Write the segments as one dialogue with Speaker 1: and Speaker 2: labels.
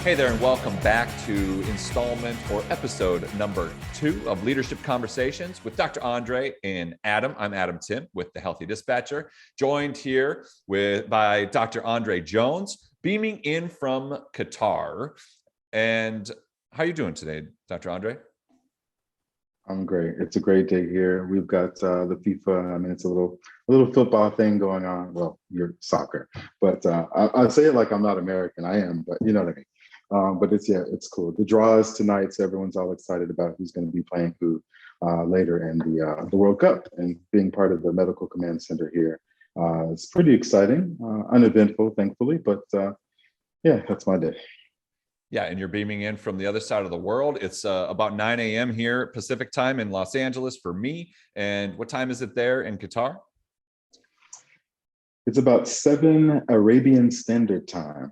Speaker 1: Hey there, and welcome back to installment or episode number 2 of Leadership Conversations with Dr. Andre and Adam. I'm Adam Tim with the Healthy Dispatcher, joined here by Dr. Andre Jones, beaming in from Qatar. And how are you doing today, Dr. Andre?
Speaker 2: I'm great. It's a great day here. We've got the FIFA. I mean, it's a little football thing going on. Well, you're soccer, but I say it like I'm not American. I am, but you know what I mean. But it's cool. The draw is tonight, so everyone's all excited about who's going to be playing who later in the World Cup. And being part of the medical command center here, it's pretty exciting, uneventful, thankfully. But yeah, that's my day.
Speaker 1: Yeah, and you're beaming in from the other side of the world. It's about 9 a.m. here Pacific time in Los Angeles for me. And what time is it there in Qatar?
Speaker 2: It's about 7 Arabian Standard Time.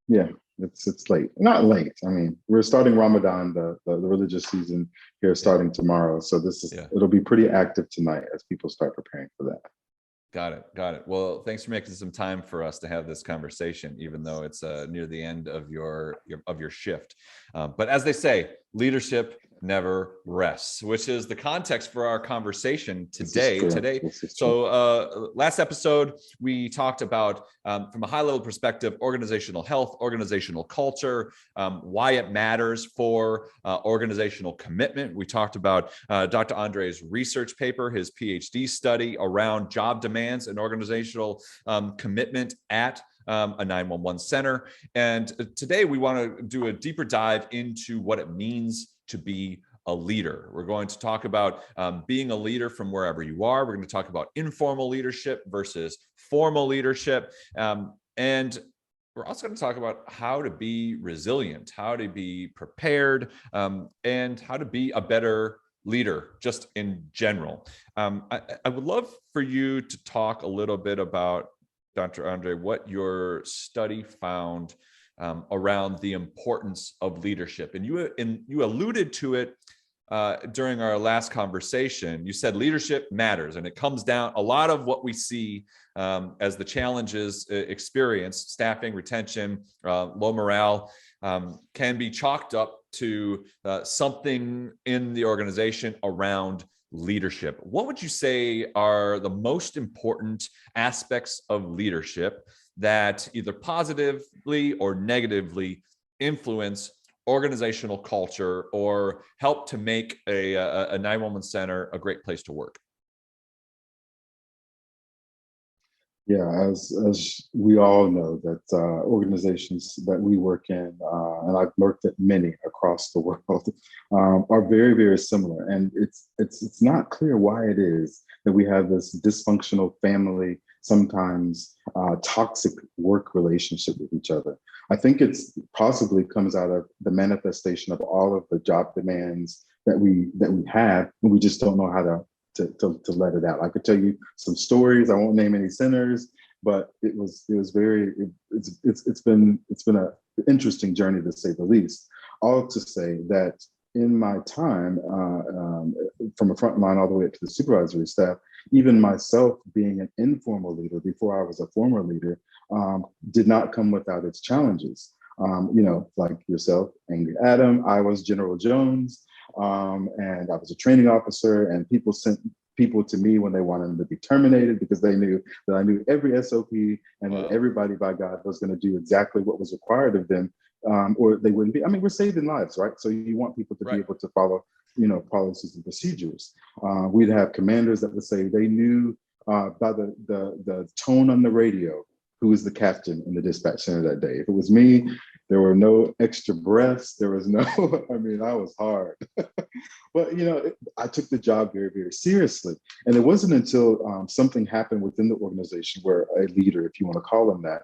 Speaker 2: Yeah, it's late. Not late. I mean, we're starting Ramadan, the religious season here starting tomorrow. So it'll be pretty active tonight as people start preparing for that.
Speaker 1: Got it. Well, thanks for making some time for us to have this conversation, even though it's near the end of your shift. But as they say, leadership never rests, which is the context for our conversation today. So last episode, we talked about, from a high level perspective, organizational health, organizational culture, why it matters for organizational commitment. We talked about Dr. Andre's research paper, his PhD study around job demands and organizational commitment at a 911 center. And today we want to do a deeper dive into what it means to be a leader. We're going to talk about being a leader from wherever you are. We're going to talk about informal leadership versus formal leadership. And we're also going to talk about how to be resilient, how to be prepared, and how to be a better leader just in general. I would love for you to talk a little bit about, Dr. Andre, what your study found around the importance of leadership. And you alluded to it during our last conversation. You said leadership matters, and it comes down, a lot of what we see as the challenges experienced, staffing, retention, low morale, can be chalked up to something in the organization around leadership. What would you say are the most important aspects of leadership that either positively or negatively influence organizational culture or help to make a 911 center a great place to work?
Speaker 2: Yeah, as we all know that organizations that we work in, and I've worked at many across the world, are very, very similar. And it's not clear why it is that we have this dysfunctional family, sometimes toxic work relationship with each other. I think it's possibly comes out of the manifestation of all of the job demands that we have, and we just don't know how to let it out. I could tell you some stories. I won't name any centers, but it's been an interesting journey, to say the least. All to say that in my time, from a front line all the way up to the supervisory staff, even myself being an informal leader before I was a former leader, did not come without its challenges. Like yourself, Angry Adam, I was General Jones. And I was a training officer, and people sent people to me when they wanted them to be terminated because they knew that I knew every SOP and that everybody, by God, was going to do exactly what was required of them, or they wouldn't be. I mean, we're saving lives, right? So you want people to be able to follow, policies and procedures. We'd have commanders that would say they knew by the tone on the radio who was the captain in the dispatch center that day. If it was me, there were no extra breaths. There was no, I was hard. But, I took the job very, very seriously. And it wasn't until something happened within the organization where a leader, if you want to call him that,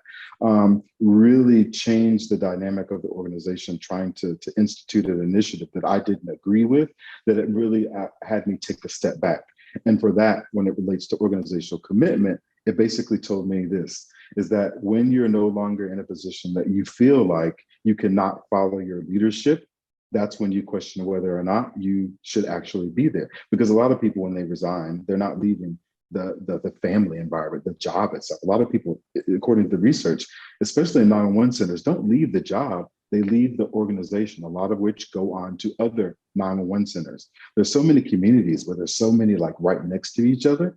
Speaker 2: really changed the dynamic of the organization, trying to institute an initiative that I didn't agree with, that it really had me take a step back. And for that, when it relates to organizational commitment, it basically told me this, is that when you're no longer in a position that you feel like you cannot follow your leadership, that's when you question whether or not you should actually be there. Because a lot of people, when they resign, they're not leaving the family environment, the job itself. A lot of people, according to the research, especially in 911 centers, don't leave the job. they leave the organization, a lot of which go on to other 911 centers. There's so many communities where there's so many like right next to each other.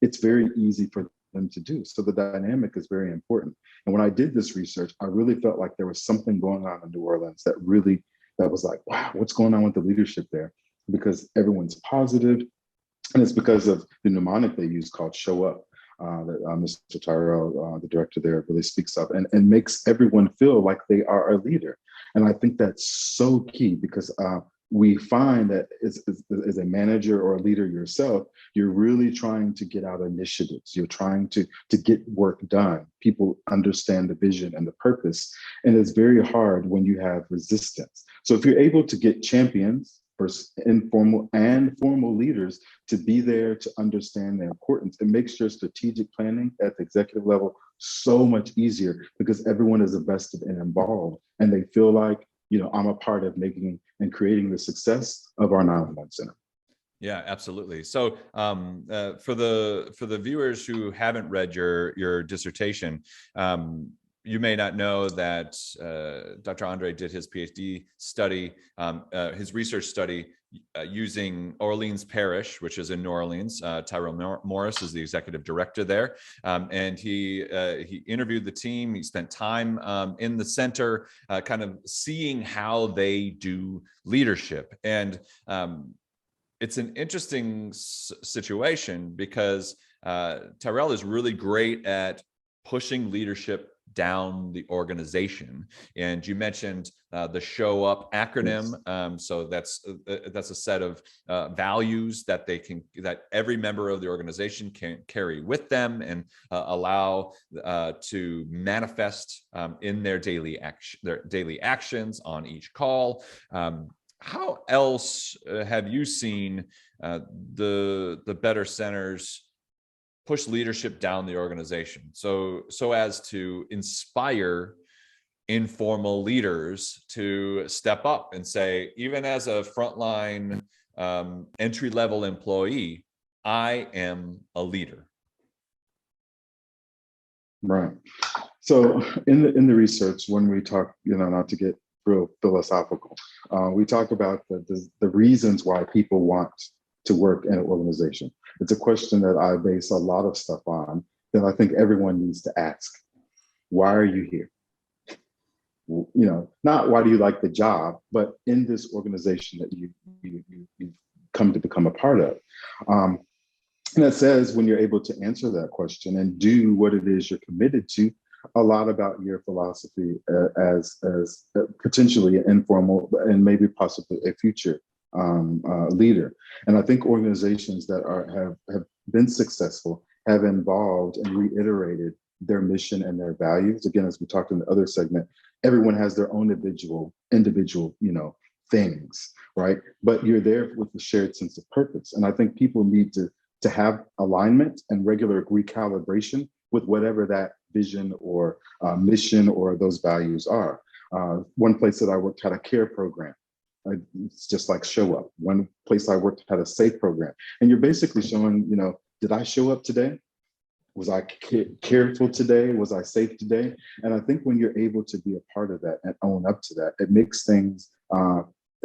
Speaker 2: It's very easy for them to do. So the dynamic is very important. And when I did this research, I really felt like there was something going on in New Orleans that was like, wow, what's going on with the leadership there? Because everyone's positive, and it's because of the mnemonic they use called show up, that Mr. Tyrell, the director there, really speaks of, and makes everyone feel like they are a leader. And I think that's so key, because we find that as a manager or a leader yourself, you're really trying to get out initiatives. You're trying to get work done. People understand the vision and the purpose. And it's very hard when you have resistance. So if you're able to get champions, informal and formal leaders, to be there to understand the importance, it makes your strategic planning at the executive level so much easier, because everyone is invested and involved, and they feel like, I'm a part of making and creating the success of our 911 center.
Speaker 1: Yeah, absolutely. So for the viewers who haven't read your dissertation, you may not know that Dr. Andre did his PhD study, his research study using Orleans Parish, which is in New Orleans. Tyrell Morris is the executive director there. And he interviewed the team. He spent time in the center, kind of seeing how they do leadership. And it's an interesting situation, because Tyrell is really great at pushing leadership down the organization. And you mentioned the show up acronym. So that's a set of values that that every member of the organization can carry with them and allow to manifest in their daily actions on each call. How else have you seen the better centers push leadership down the organization, so as to inspire informal leaders to step up and say, even as a frontline entry-level employee, I am a leader?
Speaker 2: Right. So in the research, when we talk, not to get real philosophical, we talk about the reasons why people want to work in an organization. It's a question that I base a lot of stuff on, that I think everyone needs to ask. Why are you here? Not why do you like the job, but in this organization that you've come to become a part of. And it says, when you're able to answer that question and do what it is you're committed to, a lot about your philosophy as potentially an informal and maybe possibly a future leader. And I think organizations that have been successful have involved and reiterated their mission and their values. Again, as we talked in the other segment, everyone has their own individual, things, right? But you're there with a shared sense of purpose. And I think people need to have alignment and regular recalibration with whatever that vision or mission or those values are. One place that I worked had a care program. It's just like show up. One place I worked had a safe program. And you're basically showing, did I show up today? Was I careful today? Was I safe today? And I think when you're able to be a part of that and own up to that, it makes things,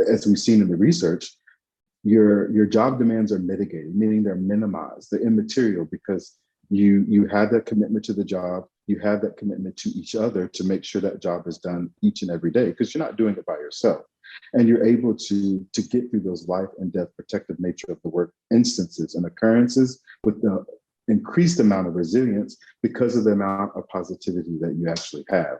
Speaker 2: as we've seen in the research, your job demands are mitigated, meaning they're minimized, they're immaterial, because you have that commitment to the job, you have that commitment to each other to make sure that job is done each and every day, because you're not doing it by yourself. And you're able to get through those life and death protective nature of the work instances and occurrences with the increased amount of resilience, because of the amount of positivity that you actually have,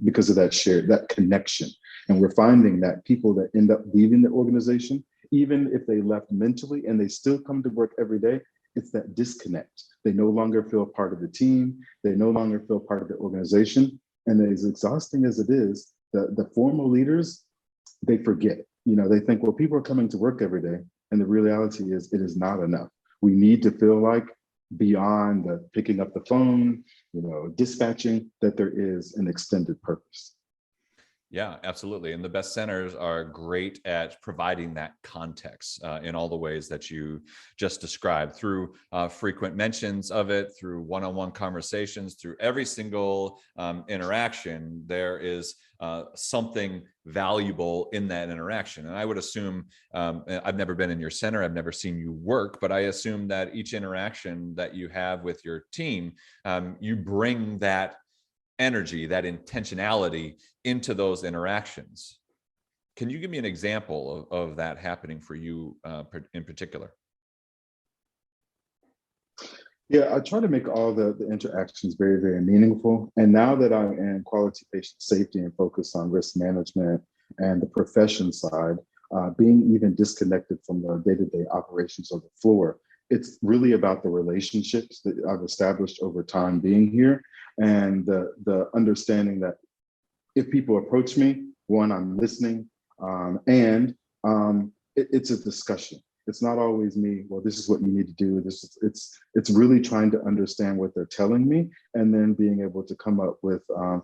Speaker 2: because of that connection. And we're finding that people that end up leaving the organization, even if they left mentally and they still come to work every day, it's that disconnect. They no longer feel part of the team. They no longer feel part of the organization. And as exhausting as it is, the formal leaders, they forget. They think, well, people are coming to work every day. And the reality is, it is not enough. We need to feel like, beyond the picking up the phone, dispatching, that there is an extended purpose.
Speaker 1: Yeah, absolutely. And the best centers are great at providing that context in all the ways that you just described, through frequent mentions of it, through one-on-one conversations, through every single interaction. There is something valuable in that interaction. And I would assume, I've never been in your center, I've never seen you work, but I assume that each interaction that you have with your team, you bring that energy, that intentionality into those interactions. Can you give me an example of that happening for you in particular?
Speaker 2: Yeah, I try to make all the interactions very, very meaningful. And now that I'm in quality patient safety and focus on risk management and the profession side, being even disconnected from the day-to-day operations of the floor, it's really about the relationships that I've established over time being here, and the understanding that if people approach me, one, I'm listening, and it's a discussion. It's not always me, well, this is what you need to do. It's really trying to understand what they're telling me, and then being able to come up with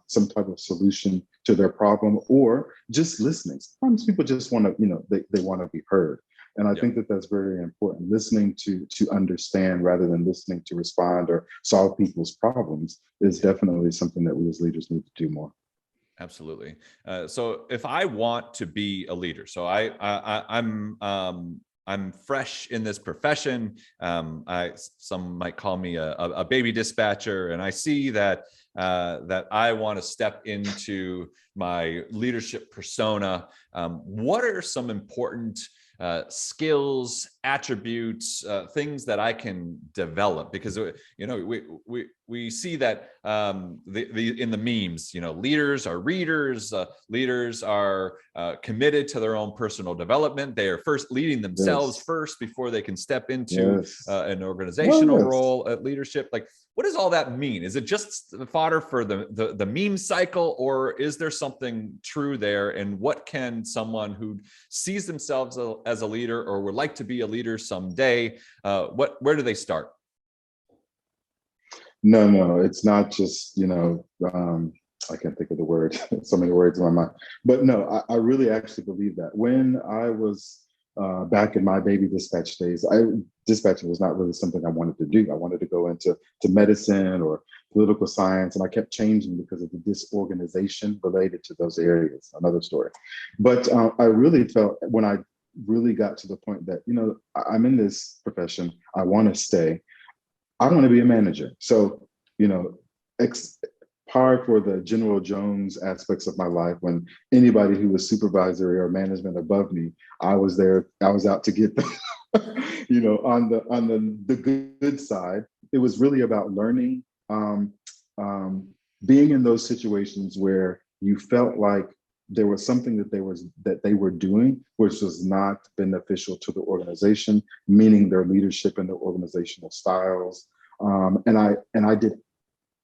Speaker 2: some type of solution to their problem, or just listening. Sometimes people just want to, they want to be heard. And I think that that's very important. Listening to understand rather than listening to respond or solve people's problems is definitely something that we as leaders need to do more.
Speaker 1: Absolutely. So if I want to be a leader, so I'm fresh in this profession. Some might call me a baby dispatcher, and I see that that I want to step into my leadership persona. What are some important skills, attributes, things that I can develop? Because we see that in the memes, leaders are readers, leaders are committed to their own personal development. They are first leading themselves first before they can step into an organizational role at leadership. Like, what does all that mean? Is it just the fodder for the meme cycle, or is there something true there? And what can someone who sees themselves as a leader or would like to be a leader someday, where do they start?
Speaker 2: No, it's not just, I can't think of the word, so many words in my mind. But no, I really actually believe that. When I was back in my baby dispatch days, dispatching was not really something I wanted to do. I wanted to go into medicine or political science, and I kept changing because of the disorganization related to those areas. Another story. But I really felt when I really got to the point that, I'm in this profession, I want to stay. I want to be a manager. So, par for the General Jones aspects of my life, when anybody who was supervisory or management above me, I was there, I was out to get them. On the good side, it was really about learning, being in those situations where you felt like there was something that they were doing which was not beneficial to the organization, meaning their leadership and their organizational styles. And I did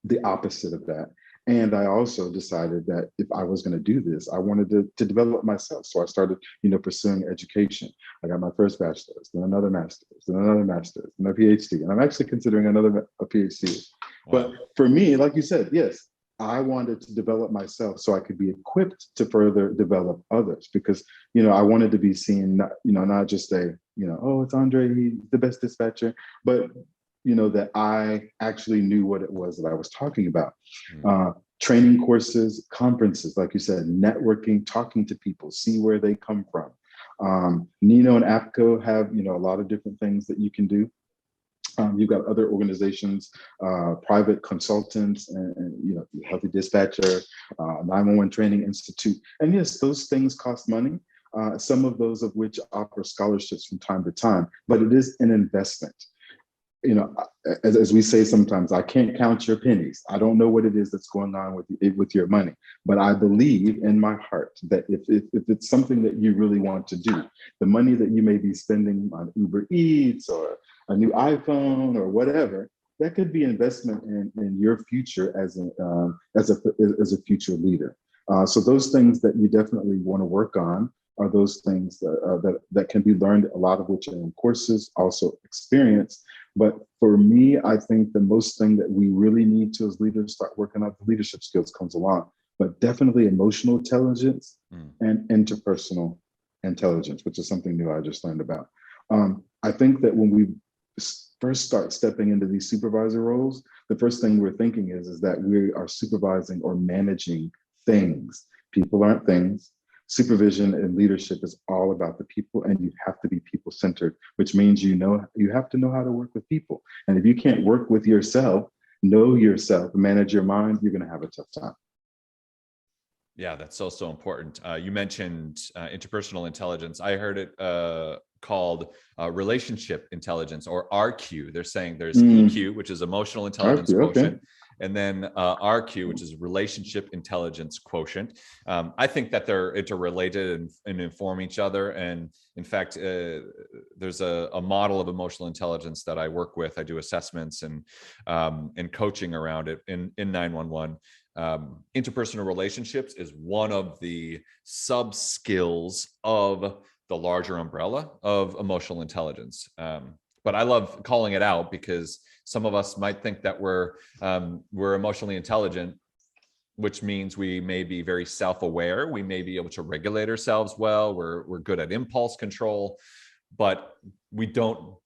Speaker 2: the opposite of that. And I also decided that if I was going to do this, I wanted to develop myself. So I started, pursuing education. I got my first bachelor's, then another master's, then another master's, and a PhD. And I'm actually considering a PhD. Wow. But for me, like you said, yes, I wanted to develop myself so I could be equipped to further develop others, because, I wanted to be seen, not just oh, it's Andre, he's the best dispatcher, but, that I actually knew what it was that I was talking about. Training courses, conferences, like you said, networking, talking to people, see where they come from. Nino and APCO have, a lot of different things that you can do. You've got other organizations, private consultants, and Healthy Dispatcher, 911 Training Institute. And yes, those things cost money, some of those of which offer scholarships from time to time, but it is an investment. As we say sometimes, I can't count your pennies. I don't know what it is that's going on with your money, but I believe in my heart that if it's something that you really want to do, the money that you may be spending on Uber Eats or a new iPhone or whatever, that could be investment in your future as a future leader. So those things that you definitely want to work on are those things that can be learned, a lot of which are in courses, also experience. But for me, I think the most thing that we really need to as leaders start working on, the leadership skills comes along, but definitely emotional intelligence and interpersonal intelligence, which is something new I just learned about. I think that when we first start stepping into these supervisor roles, the first thing we're thinking is that we are supervising or managing things, People aren't things. Supervision and leadership is all about the people, and you have to be people centered, which means you have to know how to work with people. And if you can't work with yourself, know yourself, manage your mind, you're going to have a tough time.
Speaker 1: Yeah, that's so important. You mentioned interpersonal intelligence. I heard it called relationship intelligence, or RQ. They're saying there's EQ, which is emotional intelligence
Speaker 2: RQ,
Speaker 1: quotient,
Speaker 2: okay.
Speaker 1: and then RQ, which is relationship intelligence quotient. I think that they're interrelated and inform each other. And in fact, there's a model of emotional intelligence that I work with. I do assessments and coaching around it in 911. Interpersonal relationships is one of the sub skills of the larger umbrella of emotional intelligence. But I love calling it out because some of us might think that we're emotionally intelligent, which means we may be very self-aware. We may be able to regulate ourselves well. We're good at impulse control, but we don't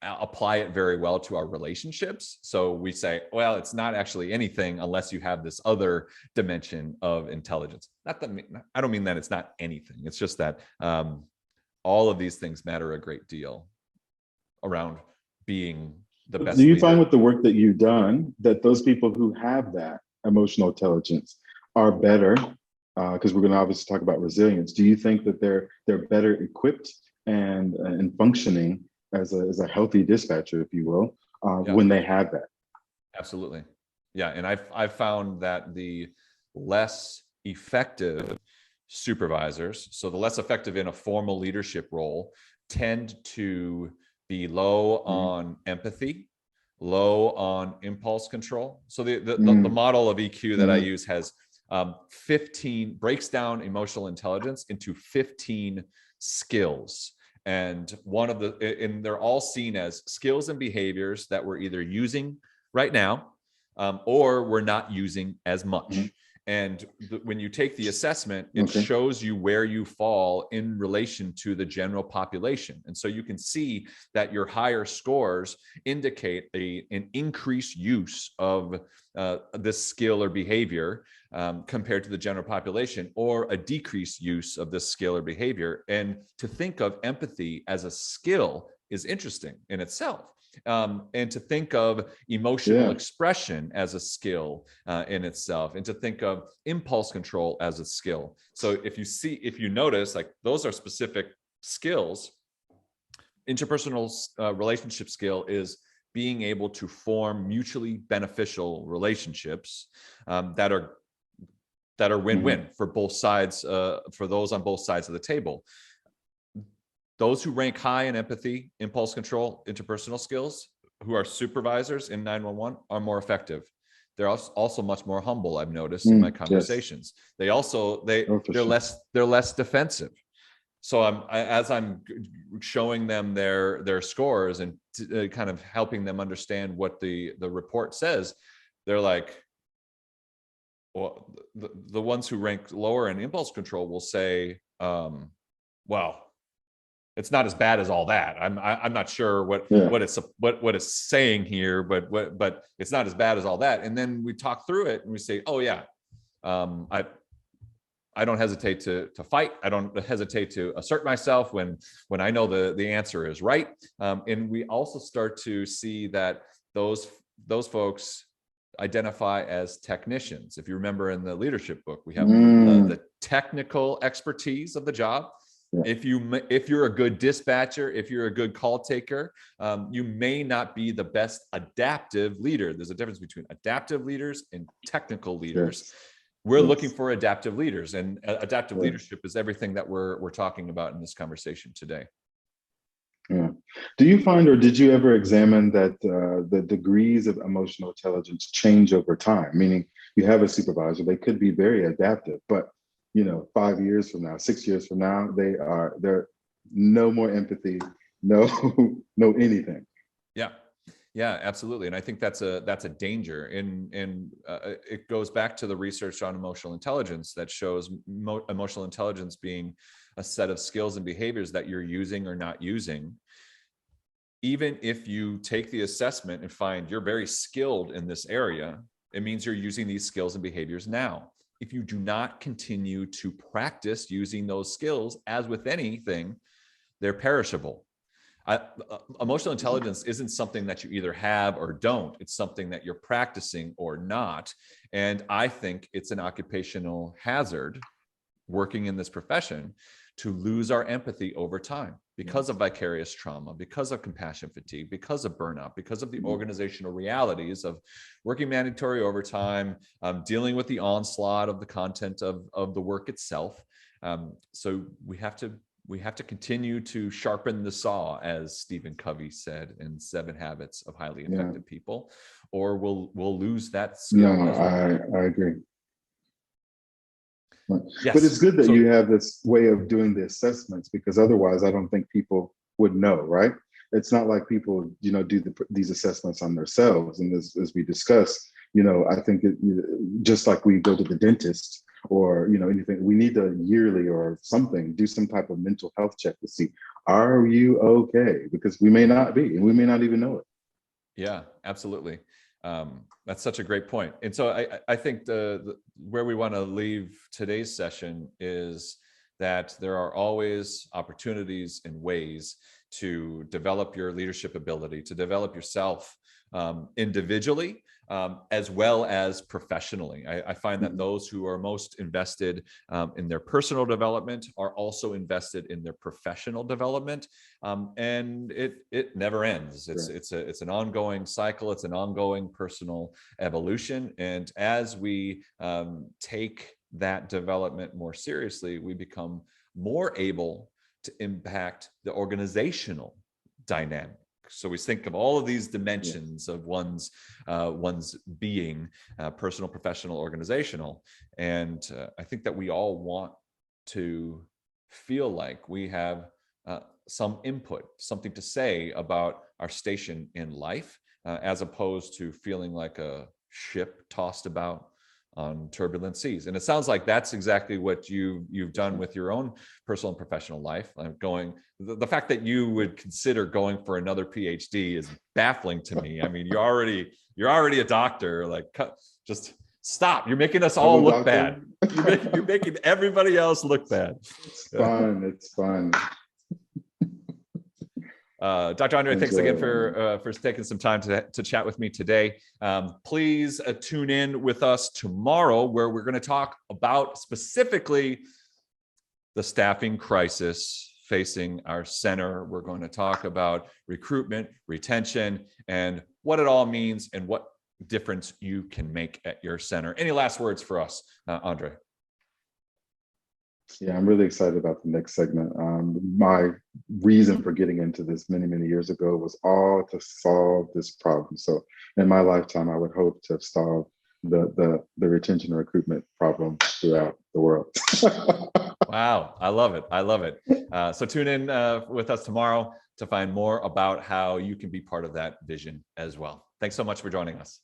Speaker 1: apply it very well to our relationships. So we say, well, it's not actually anything unless you have this other dimension of intelligence. Not that I don't mean that it's not anything. It's just that all of these things matter a great deal around being the best.
Speaker 2: Do you
Speaker 1: leader.
Speaker 2: find with the work that you've done that those people who have that emotional intelligence are better? Because we're going to obviously talk about resilience. Do you think that they're better equipped and functioning as a healthy dispatcher, if you will, when they have that?
Speaker 1: Absolutely. Yeah. And I've found that the less effective supervisors, so the less effective in a formal leadership role, tend to be low on empathy, low on impulse control. So the model of EQ that I use has 15, breaks down emotional intelligence into 15 skills. And they're all seen as skills and behaviors that we're either using right now or we're not using as much. And when you take the assessment, it shows you where you fall in relation to the general population. And so you can see that your higher scores indicate an increased use of this skill or behavior compared to the general population, or a decreased use of this skill or behavior. And to think of empathy as a skill is interesting in itself. And to think of emotional expression as a skill in itself, and to think of impulse control as a skill. So if you notice, like, those are specific skills. Interpersonal relationship skill is being able to form mutually beneficial relationships that are win-win for both sides, for those on both sides of the table. Those who rank high in empathy, impulse control, interpersonal skills, who are supervisors in 911, are more effective. They're also much more humble, I've noticed in my conversations. Yes. They're less defensive. So as I'm showing them their scores and kind of helping them understand what the report says, they're like, well, the ones who rank lower in impulse control will say, well, it's not as bad as all that. I'm not sure what it's saying here, but it's not as bad as all that. And then we talk through it and we say, oh yeah, I don't hesitate to fight. I don't hesitate to assert myself when I know the answer is right. And we also start to see that those folks identify as technicians. If you remember in the leadership book, we have the technical expertise of the job. If you're a good dispatcher, if you're a good call taker, you may not be the best adaptive leader. There's a difference between adaptive leaders and technical leaders. We're looking for adaptive leaders, and adaptive leadership is everything that we're talking about in this conversation today.
Speaker 2: Yeah. Do you find, or did you ever examine that the degrees of emotional intelligence change over time? Meaning, you have a supervisor, they could be very adaptive, but 5 years from now, 6 years from now, they're no more empathy, no anything.
Speaker 1: Yeah, absolutely. And I think that's a danger. And it goes back to the research on emotional intelligence that shows emotional intelligence being a set of skills and behaviors that you're using or not using. Even if you take the assessment and find you're very skilled in this area, it means you're using these skills and behaviors now. if you do not continue to practice using those skills, as with anything, they're perishable. Emotional intelligence isn't something that you either have or don't. It's something that you're practicing or not. And I think it's an occupational hazard working in this profession to lose our empathy over time because of vicarious trauma, because of compassion fatigue, because of burnout, because of the organizational realities of working mandatory overtime, dealing with the onslaught of the content of the work itself. So we have to continue to sharpen the saw, as Stephen Covey said in 7 Habits of Highly Effective People, or we'll lose that skill.
Speaker 2: No,
Speaker 1: as well.
Speaker 2: I agree.
Speaker 1: Yes.
Speaker 2: But it's good that you have this way of doing the assessments, because otherwise I don't think people would know, right? It's not like people, do these assessments on themselves. And as we discussed, I think just like we go to the dentist or, anything, we need to yearly or something, do some type of mental health check to see, are you okay? Because we may not be, and we may not even know it.
Speaker 1: Yeah, absolutely. That's such a great point. And so I think where we want to leave today's session is that there are always opportunities and ways to develop your leadership ability, to develop yourself individually, as well as professionally. I find that those who are most invested in their personal development are also invested in their professional development, and it never ends. It's an ongoing cycle. It's an ongoing personal evolution, and as we take that development more seriously, we become more able to impact the organizational dynamic. So we think of all of these dimensions of one's being, personal, professional, organizational. And I think that we all want to feel like we have some input, something to say about our station in life, as opposed to feeling like a ship tossed about on turbulent seas. And it sounds like that's exactly what you've done with your own personal and professional life. The fact that you would consider going for another PhD is baffling to me. I mean, you're already a doctor. Like, just stop. You're making us all look bad. You're making everybody else look bad.
Speaker 2: It's fun. It's fun.
Speaker 1: Dr. Andre, thanks again for taking some time to chat with me today. Please tune in with us tomorrow, where we're going to talk about specifically the staffing crisis facing our center. We're going to talk about recruitment, retention, and what it all means and what difference you can make at your center. Any last words for us, Andre?
Speaker 2: Yeah, I'm really excited about the next segment. My reason for getting into this many, many years ago was all to solve this problem. So in my lifetime, I would hope to have solved the retention and recruitment problem throughout the world.
Speaker 1: Wow, I love it. I love it. So tune in with us tomorrow to find more about how you can be part of that vision as well. Thanks so much for joining us.